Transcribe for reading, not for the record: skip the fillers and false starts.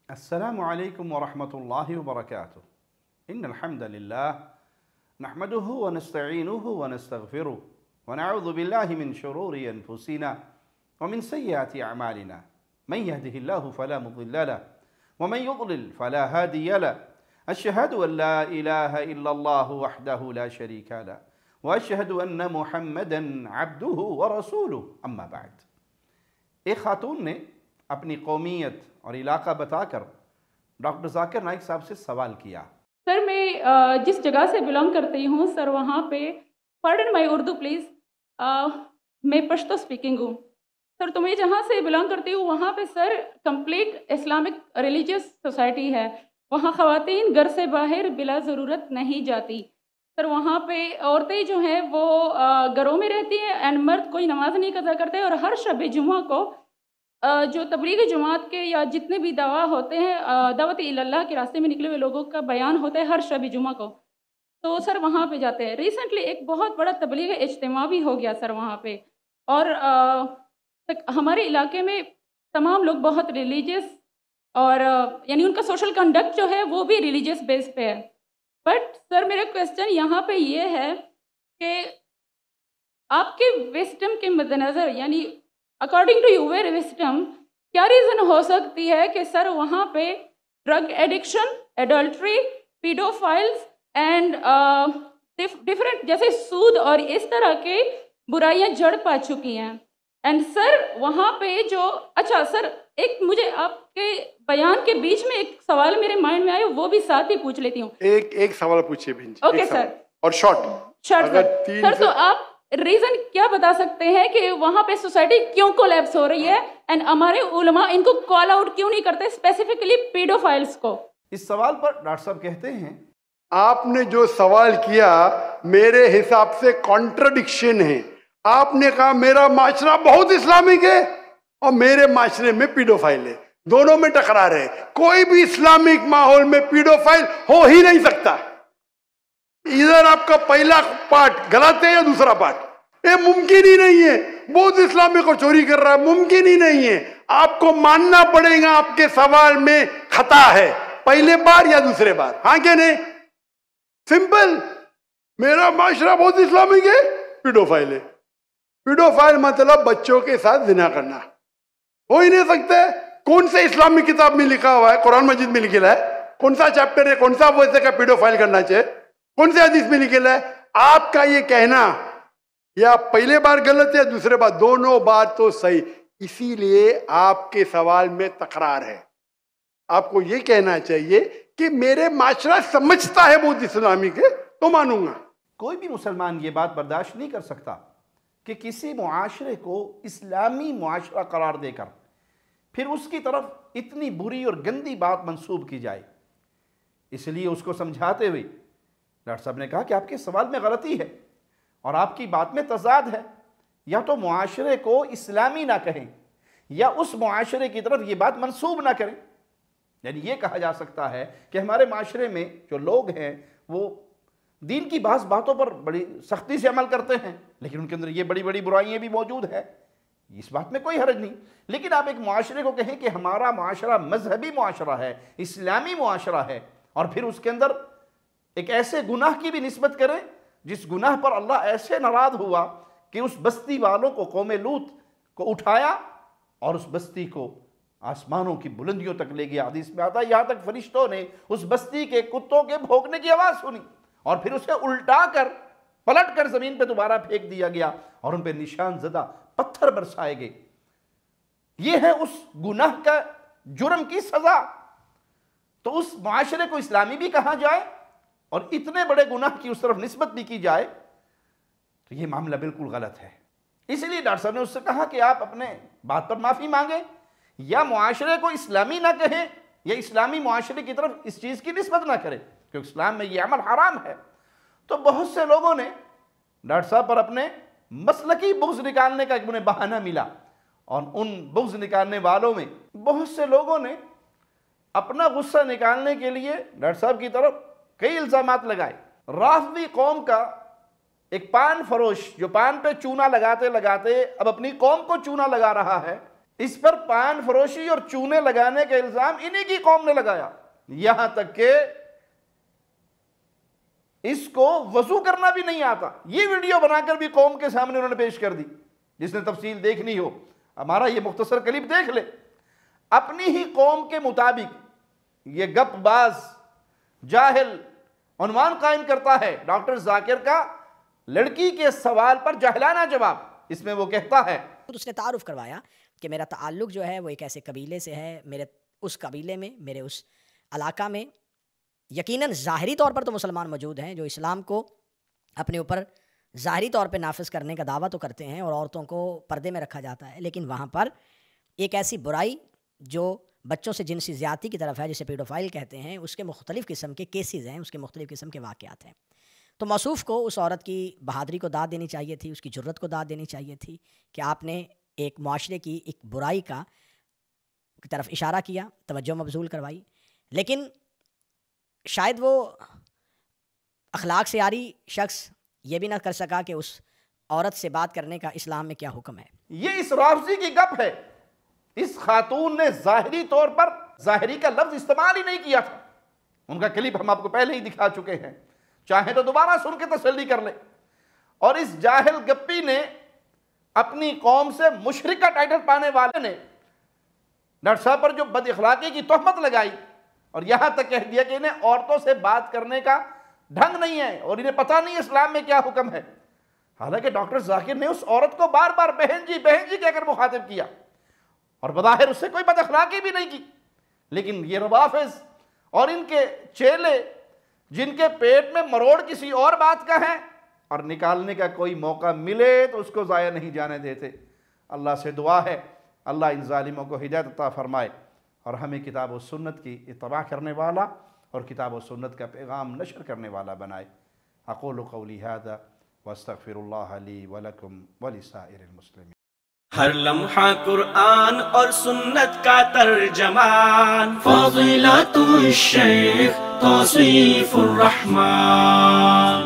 السلام عليكم ورحمة الله وبركاته. إن الحمد لله نحمده ونستعينه ونستغفره ونعوذ بالله من شرور أنفسنا ومن سيئات أعمالنا. من يهده الله فلا مضل له ومن يضلل فلا هادي له. أشهد أن لا إله إلا الله وحده لا شريك له وأشهد أن محمدًا عبده ورسوله. أما بعد. ایک خاتون نے اپنی قومیت اور علاقہ بتا کر ڈاکٹر ذاکر نائک صاحب سے سوال کیا. سر میں جس جگہ سے بلانگ کرتی ہوں سر وہاں پہ پارڈن مائی اردو پلیز میں پشتو سپیکنگ ہوں. سر تو میں جہاں سے بلانگ کرتی ہوں وہاں پہ سر کمپلیٹ اسلامک ریلیجیس سوسائٹی ہے. وہاں خواتین گھر سے باہر بلا ضرورت نہیں جاتی. سر وہاں پہ عورتیں جو ہیں وہ گھروں میں رہتی ہیں اینڈ مرد کوئی نماز نہیں قضا کرتے. اور ہر شب جمعہ کو جو تبلیغی جماعت کے یا جتنے بھی دعویٰ ہوتے ہیں دعوت اللہ کے راستے میں نکلے ہوئے لوگوں کا بیان ہوتا ہے ہر شب جمعہ کو. تو سر وہاں پہ جاتے ہیں. ریسنٹلی ایک بہت بڑا تبلیغ اجتماع بھی ہو گیا سر وہاں پہ. اور ہمارے علاقے میں تمام لوگ بہت ریلیجیس اور یعنی ان کا سوشل کنڈکٹ جو ہے وہ بھی ریلیجیس بیس پہ ہے. بٹ سر میرا کویسچن یہاں پہ یہ ہے کہ آپ کے وسڈم کے مد نظر یعنی اکارڈنگ ٹو یور وسڈم کیا ریزن ہو سکتی ہے کہ سر وہاں پہ drug addiction, adultery, paedophiles and different جیسے سود اور اس طرح کے برائیاں جڑ پا چکی ہیں. اینڈ سر وہاں پہ جو اچھا سر ایک مجھے آپ کے بیان کے بیچ میں ایک سوال میرے مائنڈ میں آیا وہ بھی ساتھ ہی پوچھ لیتی ہوں. ایک سوال پوچھیے بہن جی. Okay sir. اور شارٹ سر تو آپ ریزن کیا بتا سکتے ہیں کہ وہاں پہ سوسائٹی کیوں کولیپس ہو رہی ہے اینڈ ہمارے علماء ان کو کال آؤٹ کیوں نہیں کرتے اسپیسیفکلی پیڈوفائلز کو؟ اس سوال پر ڈاکٹر صاحب کہتے ہیں آپ نے جو سوال کیا میرے حساب سے کانٹرڈکشن ہے. آپ نے کہا میرا معاشرہ بہت اسلامک ہے اور میرے معاشرے میں پیڈوفائل ہے. دونوں میں ٹکرار ہے. کوئی بھی اسلامک ماحول میں پیڈوفائل ہو ہی نہیں سکتا. ادھر آپ کا پہلا پارٹ غلط ہے یا دوسرا پارٹ یہ ممکن ہی نہیں ہے. بہت اسلامک اور چوری کر رہا ہے ممکن ہی نہیں ہے. آپ کو ماننا پڑے گا آپ کے سوال میں خطا ہے پہلے بار یا دوسرے بار. ہاں کہ نہیں؟ سمپل. میرا معاشرہ بہت اسلامک ہے پیڈوفائل ہے. پیڈوفائل مطلب بچوں کے ساتھ زنا کرنا ہو ہی نہیں سکتا ہے. کون سے اسلامی کتاب میں لکھا ہوا ہے؟ قرآن مجید میں لکھا ہے. کون سا چیپٹر ہے؟ کون سا ویسے کا پیڈوفائل کرنا چاہیے؟ کون سے حدیث میں لکھا ہے؟ آپ کا یہ کہنا یا پہلے بار غلط ہے دوسرے بار دونوں بار تو صحیح. اسی لیے آپ کے سوال میں تکرار ہے. آپ کو یہ کہنا چاہیے کہ میرے معاشرہ سمجھتا ہے بہت اسلامک ہے تو مانوں گا. کوئی بھی مسلمان یہ بات برداشت نہیں کر سکتا کہ کسی معاشرے کو اسلامی معاشرہ قرار دے کر پھر اس کی طرف اتنی بری اور گندی بات منسوب کی جائے. اس لیے اس کو سمجھاتے ہوئے ڈاکٹر صاحب نے کہا کہ آپ کے سوال میں غلطی ہے اور آپ کی بات میں تضاد ہے. یا تو معاشرے کو اسلامی نہ کہیں یا اس معاشرے کی طرف یہ بات منسوب نہ کریں. یعنی یہ کہا جا سکتا ہے کہ ہمارے معاشرے میں جو لوگ ہیں وہ دین کی بعض باتوں پر بڑی سختی سے عمل کرتے ہیں لیکن ان کے اندر یہ بڑی بڑی برائیاں بھی موجود ہیں. اس بات میں کوئی حرج نہیں. لیکن آپ ایک معاشرے کو کہیں کہ ہمارا معاشرہ مذہبی معاشرہ ہے، اسلامی معاشرہ ہے، اور پھر اس کے اندر ایک ایسے گناہ کی بھی نسبت کریں جس گناہ پر اللہ ایسے ناراض ہوا کہ اس بستی والوں کو قوم لوط کو اٹھایا اور اس بستی کو آسمانوں کی بلندیوں تک لے گیا. حدیث میں آتا ہے یہاں تک فرشتوں نے اس بستی کے کتوں کے بھونکنے کی آواز سنی اور پھر اسے الٹا کر پلٹ کر زمین پہ دوبارہ پھینک دیا گیا اور ان پہ نشان زدہ پتھر برسائے گئے. یہ ہے اس گناہ کا جرم کی سزا. تو اس معاشرے کو اسلامی بھی کہا جائے اور اتنے بڑے گناہ کی اس طرف نسبت بھی کی جائے تو یہ معاملہ بالکل غلط ہے. اسی لیے ڈاکٹر صاحب نے اس سے کہا کہ آپ اپنے بات پر معافی مانگیں یا معاشرے کو اسلامی نہ کہیں یا اسلامی معاشرے کی طرف اس چیز کی نسبت نہ کریں کیونکہ اسلام میں یہ عمل حرام ہے. تو بہت سے لوگوں نے ڈاکٹر صاحب پر اپنے مسلکی بغض نکالنے کا انہیں بہانہ ملا اور ان بغض نکالنے والوں میں بہت سے لوگوں نے اپنا غصہ نکالنے کے لیے ڈاکٹر صاحب کی طرف کئی الزامات لگائے. رافضی قوم کا ایک پان فروش جو پان پہ چونا لگاتے لگاتے اب اپنی قوم کو چونا لگا رہا ہے اس پر پان فروشی اور چونے لگانے کا الزام انہی کی قوم نے لگایا، یہاں تک کہ اس کو وضو کرنا بھی نہیں آتا۔ یہ ویڈیو بنا کر بھی قوم کے سامنے انہوں نے پیش کر دی۔ جس نے تفصیل دیکھنی ہو ہمارا یہ مختصر کلپ دیکھ لے۔ اپنی ہی قوم کے مطابق یہ گپ باز جاہل عنوان قائم کرتا ہے ڈاکٹر ذاکر کا لڑکی کے سوال پر جاہلانہ جواب۔ اس میں وہ کہتا ہے، اس نے تعارف کروایا کہ میرا تعلق جو ہے وہ ایک ایسے قبیلے سے ہے، میرے اس قبیلے میں، میرے اس علاقہ میں یقیناً ظاہری طور پر تو مسلمان موجود ہیں جو اسلام کو اپنے اوپر ظاہری طور پہ نافذ کرنے کا دعویٰ تو کرتے ہیں اور عورتوں کو پردے میں رکھا جاتا ہے، لیکن وہاں پر ایک ایسی برائی جو بچوں سے جنسی زیادتی کی طرف ہے، جسے پیڈوفائل کہتے ہیں، اس کے مختلف قسم کے کیسز ہیں، اس کے مختلف قسم کے واقعات ہیں۔ تو موصوف کو اس عورت کی بہادری کو داد دینی چاہیے تھی، اس کی جرت کو داد دینی چاہیے تھی کہ آپ نے ایک معاشرے کی ایک برائی کی طرف اشارہ کیا، توجہ مبذول کروائی، لیکن شاید وہ اخلاق سے عاری شخص یہ بھی نہ کر سکا کہ اس عورت سے بات کرنے کا اسلام میں کیا حکم ہے۔ یہ اس رافضی کی گپ ہے۔ اس خاتون نے ظاہری طور پر ظاہری کا لفظ استعمال ہی نہیں کیا تھا۔ ان کا کلپ ہم آپ کو پہلے ہی دکھا چکے ہیں، چاہے تو دوبارہ سن کے تسلی کر لیں۔ اور اس جاہل گپی نے اپنی قوم سے مشرک کا ٹائٹل پانے والے نے ڈاکٹر صاحب پر جو بد اخلاقی کی تہمت لگائی اور یہاں تک کہہ دیا کہ انہیں عورتوں سے بات کرنے کا ڈھنگ نہیں ہے اور انہیں پتہ نہیں اسلام میں کیا حکم ہے۔ حالانکہ ڈاکٹر ذاکر نے اس عورت کو بار بار بہن جی کہہ کر مخاطب کیا اور بظاہر اس سے کوئی بد اخلاقی بھی نہیں کی، لیکن یہ روافض اور ان کے چیلے جن کے پیٹ میں مروڑ کسی اور بات کا ہے اور نکالنے کا کوئی موقع ملے تو اس کو ضائع نہیں جانے دیتے۔ اللہ سے دعا ہے اللہ ان ظالموں کو ہدایت عطا فرمائے اور ہمیں کتاب و سنت کی اتباع کرنے والا اور کتاب و سنت کا پیغام نشر کرنے والا بنائے۔ اقول قولی ھذا واستغفر اللہ لی ولکم ولسائر المسلمین۔ ہر لمحہ قرآن اور سنت کا ترجمان، فضیلت الشیخ توصیف الرحمان۔